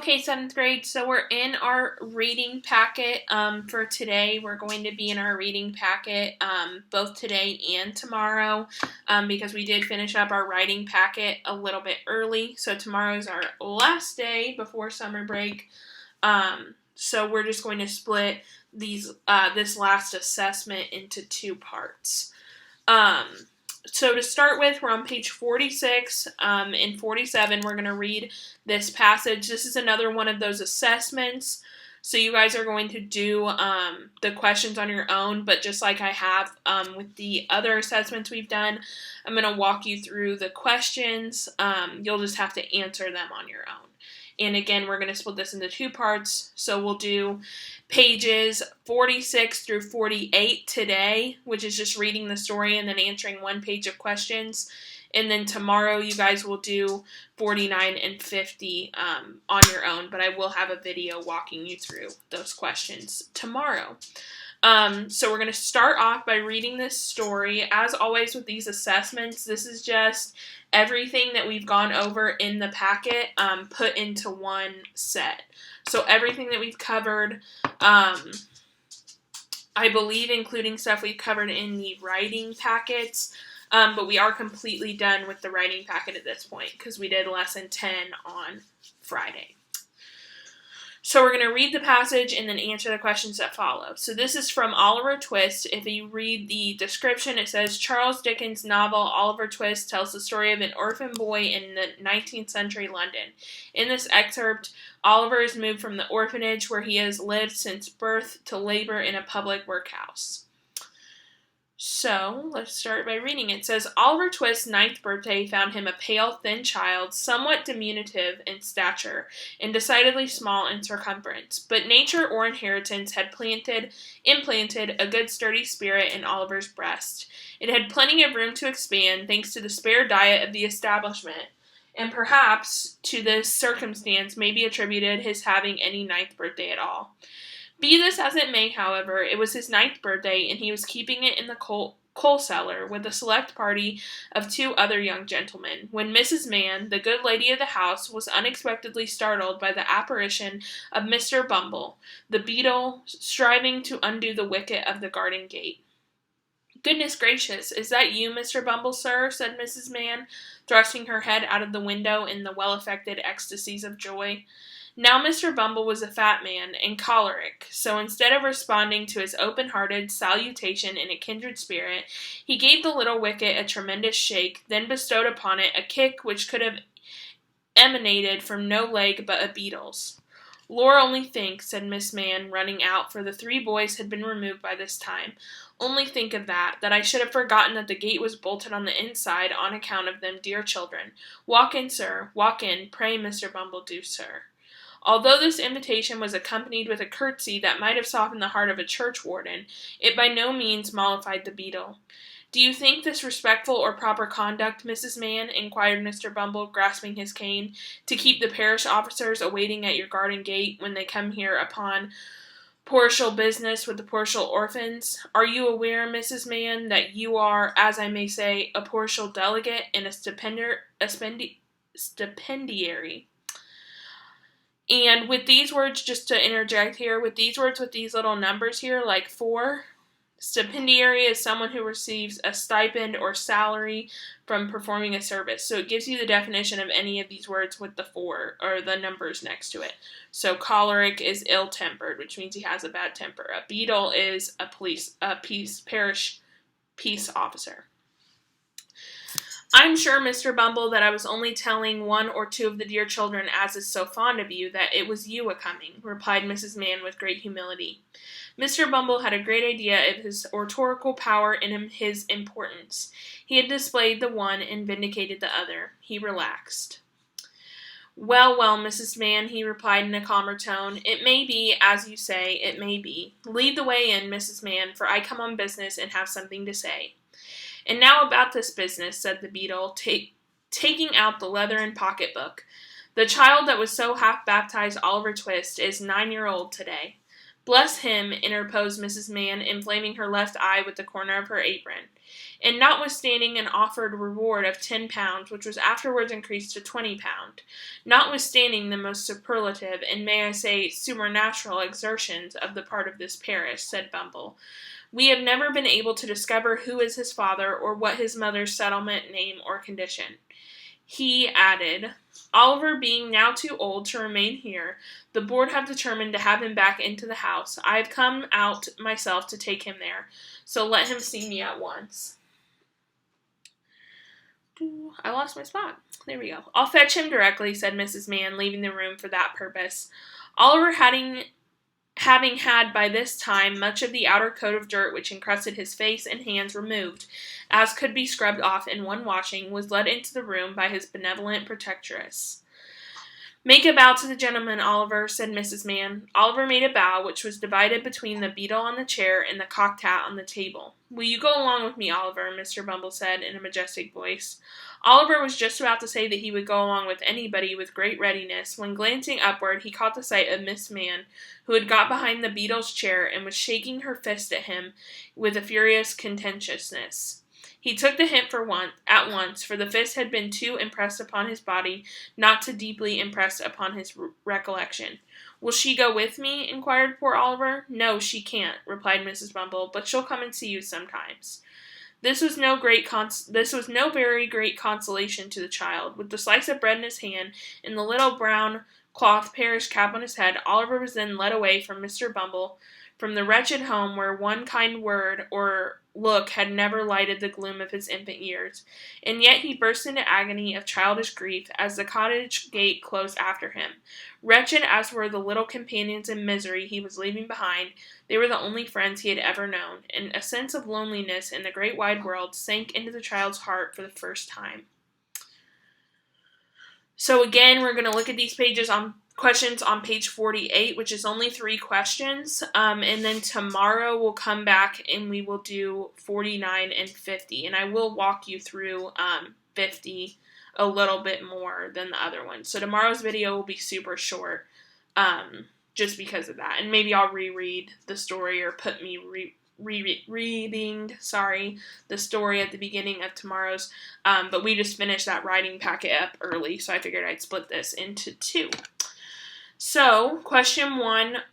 Okay, 7th grade, so we're in our reading packet for today. We're going to be in our reading packet both today and tomorrow because we did finish up our writing packet a little bit early. So tomorrow is our last day before summer break. So we're just going to split this last assessment into two parts. So to start with, we're on page 46. In 47, we're going to read this passage. This is another one of those assessments. So you guys are going to do the questions on your own, but just like I have with the other assessments we've done, I'm going to walk you through the questions. You'll just have to answer them on your own. And again, we're going to split this into two parts. So we'll do pages 46 through 48 today, which is just reading the story and then answering one page of questions. And then tomorrow you guys will do 49 and 50 on your own, but I will have a video walking you through those questions tomorrow. So we're going to start off by reading this story. As always with these assessments, this is just everything that we've gone over in the packet put into one set. So everything that we've covered, I believe including stuff we've covered in the writing packets, but we are completely done with the writing packet at this point because we did lesson 10 on Friday. So we're going to read the passage and then answer the questions that follow. So this is from Oliver Twist. If you read the description, it says, Charles Dickens' novel Oliver Twist tells the story of an orphan boy in the 19th century London. In this excerpt, Oliver is moved from the orphanage where he has lived since birth to labor in a public workhouse. So, let's start by reading. It says, Oliver Twist's 9th birthday found him a pale, thin child, somewhat diminutive in stature, and decidedly small in circumference. But nature or inheritance had implanted a good sturdy spirit in Oliver's breast. It had plenty of room to expand, thanks to the spare diet of the establishment, and perhaps to this circumstance may be attributed his having any 9th birthday at all. Be this as it may, however, it was his 9th birthday, and he was keeping it in the coal cellar with a select party of two other young gentlemen, when Mrs. Mann, the good lady of the house, was unexpectedly startled by the apparition of Mr. Bumble, the beadle, striving to undo the wicket of the garden gate. Goodness gracious, is that you, Mr. Bumble, sir? Said Mrs. Mann, thrusting her head out of the window in the well-affected ecstasies of joy. Now Mr. Bumble was a fat man and choleric, so instead of responding to his open-hearted salutation in a kindred spirit, he gave the little wicket a tremendous shake, then bestowed upon it a kick which could have emanated from no leg but a beadle's. Lord, only think, said Miss Mann, running out, for the three boys had been removed by this time. Only think of that I should have forgotten that the gate was bolted on the inside on account of them dear children. Walk in, sir, walk in, pray, Mr. Bumble, do, sir. Although this invitation was accompanied with a curtsy that might have softened the heart of a churchwarden, it by no means mollified the beadle. Do you think this respectful or proper conduct, Mrs. Mann? Inquired Mr. Bumble, grasping his cane, to keep the parish officers awaiting at your garden gate when they come here upon partial business with the partial orphans? Are you aware, Mrs. Mann, that you are, as I may say, a partial delegate and a stipendiary? And with these words, just to interject here, with these words, with these little numbers here, like 4, stipendiary is someone who receives a stipend or salary from performing a service. So it gives you the definition of any of these words with the 4, or the numbers next to it. So choleric is ill-tempered, which means he has a bad temper. A beadle is a parish peace officer. I'm sure, Mr. Bumble, that I was only telling one or two of the dear children, as is so fond of you, that it was you a-coming, replied Mrs. Mann with great humility. Mr. Bumble had a great idea of his oratorical power and his importance. He had displayed the one and vindicated the other. He relaxed. Well, Mrs. Mann, he replied in a calmer tone, it may be, as you say, it may be. Lead the way in, Mrs. Mann, for I come on business and have something to say. And now about this business, said the beadle, taking out the leathern pocketbook. The child that was so half-baptized Oliver Twist is 9-year-old today. "Bless him," interposed Mrs. Mann, inflaming her left eye with the corner of her apron. And notwithstanding an offered reward of £10, which was afterwards increased to £20, notwithstanding the most superlative, and may I say supernatural exertions of the part of this parish, said Bumble, "we have never been able to discover who is his father, or what his mother's settlement, name, or condition." He added, "Oliver being now too old to remain here, the board have determined to have him back into the house. I have come out myself to take him there, so let him see me at once." I lost my spot. There we go. "I'll fetch him directly," said Mrs. Mann, leaving the room for that purpose. Oliver, having had by this time much of the outer coat of dirt which encrusted his face and hands removed, as could be scrubbed off in one washing, was led into the room by his benevolent protectress. "Make a bow to the gentleman, Oliver," said Mrs. Mann. Oliver made a bow, which was divided between the beetle on the chair and the cocked hat on the table. "Will you go along with me, Oliver?" Mr. Bumble said in a majestic voice. Oliver was just about to say that he would go along with anybody with great readiness, when, glancing upward, he caught the sight of Miss Mann, who had got behind the beetle's chair and was shaking her fist at him with a furious contentiousness. He took the hint at once, for the fist had been too impressed upon his body not to deeply impress upon his recollection. "Will she go with me?" inquired poor Oliver. "No, she can't," replied Mrs. Bumble, "but she'll come and see you sometimes." This was no very great consolation to the child. With the slice of bread in his hand and the little brown cloth parish cap on his head, Oliver was then led away from Mr. Bumble, from the wretched home where one kind word or look had never lighted the gloom of his infant years, and yet he burst into agony of childish grief as the cottage gate closed after him. Wretched as were the little companions in misery he was leaving behind, they were the only friends he had ever known, and a sense of loneliness in the great wide world sank into the child's heart for the first time. So again, we're going to look at these questions on page 48, which is only 3 questions, and then tomorrow we'll come back and we will do 49 and 50, and I will walk you through 50 a little bit more than the other one. So tomorrow's video will be super short, just because of that, and maybe I'll reread the story or put me reading the story at the beginning of tomorrow's, but we just finished that writing packet up early, so I figured I'd split this into 2. So, question 1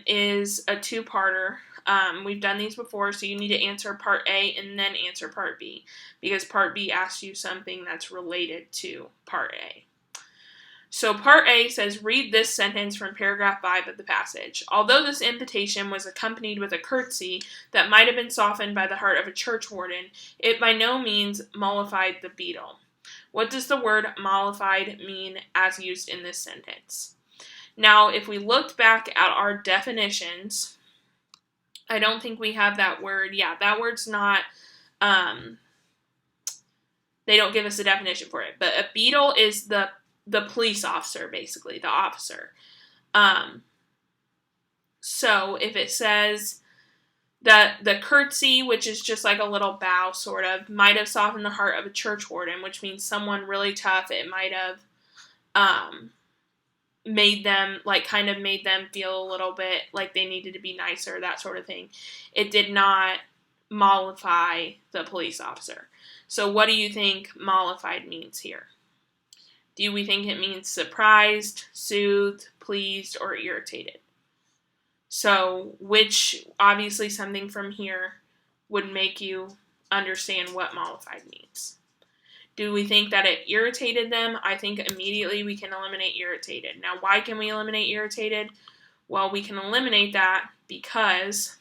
is a 2-parter. We've done these before, so you need to answer part A and then answer part B, because part B asks you something that's related to part A. So part A says, read this sentence from paragraph 5 of the passage. "Although this invitation was accompanied with a curtsy that might have been softened by the heart of a churchwarden, it by no means mollified the beetle." What does the word mollified mean as used in this sentence? Now, if we looked back at our definitions, I don't think we have that word. Yeah, that word's not, they don't give us a definition for it, but a beetle is the police officer, basically, the officer. So if it says that the curtsy, which is just like a little bow, sort of, might have softened the heart of a churchwarden, which means someone really tough, it might have made them feel a little bit like they needed to be nicer, that sort of thing. It did not mollify the police officer. So what do you think mollified means here? Do we think it means surprised, soothed, pleased, or irritated? So, obviously something from here would make you understand what mollified means. Do we think that it irritated them? I think immediately we can eliminate irritated. Now, why can we eliminate irritated? Well, we can eliminate that because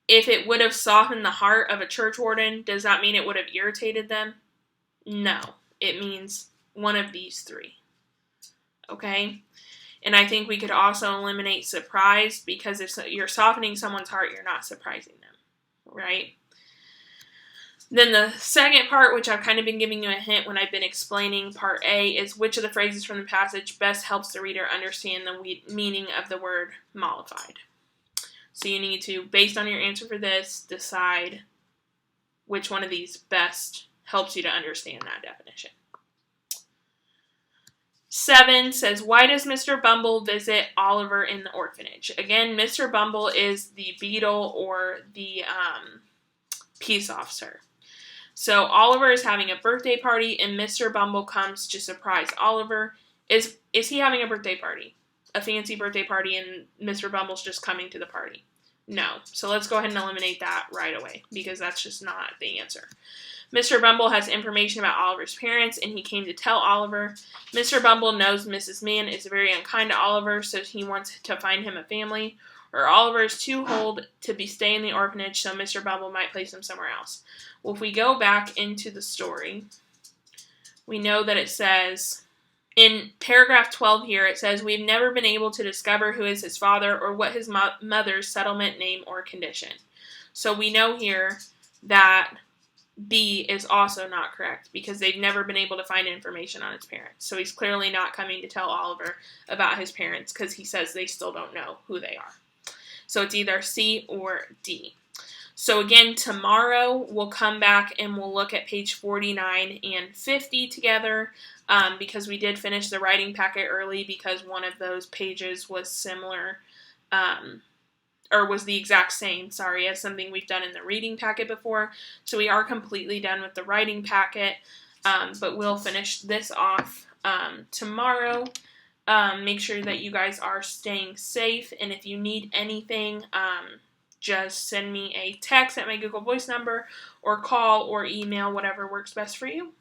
if it would have softened the heart of a churchwarden, does that mean it would have irritated them? No, it means one of these 3. Okay? And I think we could also eliminate surprised, because if you're softening someone's heart, you're not surprising them, right? Then the second part, which I've kind of been giving you a hint when I've been explaining part A, is which of the phrases from the passage best helps the reader understand the meaning of the word mollified. So you need to, based on your answer for this, decide which one of these best helps you to understand that definition. 7 says, why does Mr. Bumble visit Oliver in the orphanage? Again, Mr. Bumble is the beadle or the peace officer. So Oliver is having a birthday party, and Mr. Bumble comes to surprise Oliver. Is he having a birthday party? A fancy birthday party, and Mr. Bumble's just coming to the party? No. So let's go ahead and eliminate that right away, because that's just not the answer. Mr. Bumble has information about Oliver's parents, and he came to tell Oliver. Mr. Bumble knows Mrs. Mann is very unkind to Oliver, so he wants to find him a family. Or Oliver is too old to stay in the orphanage, so Mr. Bumble might place him somewhere else. Well, if we go back into the story, we know that it says, in paragraph 12 here, it says, we've never been able to discover who is his father or what his mother's settlement name or condition. So we know here that B is also not correct, because they've never been able to find information on his parents. So he's clearly not coming to tell Oliver about his parents, because he says they still don't know who they are. So it's either C or D. So again, tomorrow we'll come back and we'll look at page 49 and 50 together, because we did finish the writing packet early because one of those pages was similar, or was the exact same, as something we've done in the reading packet before. So we are completely done with the writing packet, but we'll finish this off tomorrow. Make sure that you guys are staying safe, and if you need anything, just send me a text at my Google Voice number, or call or email, whatever works best for you.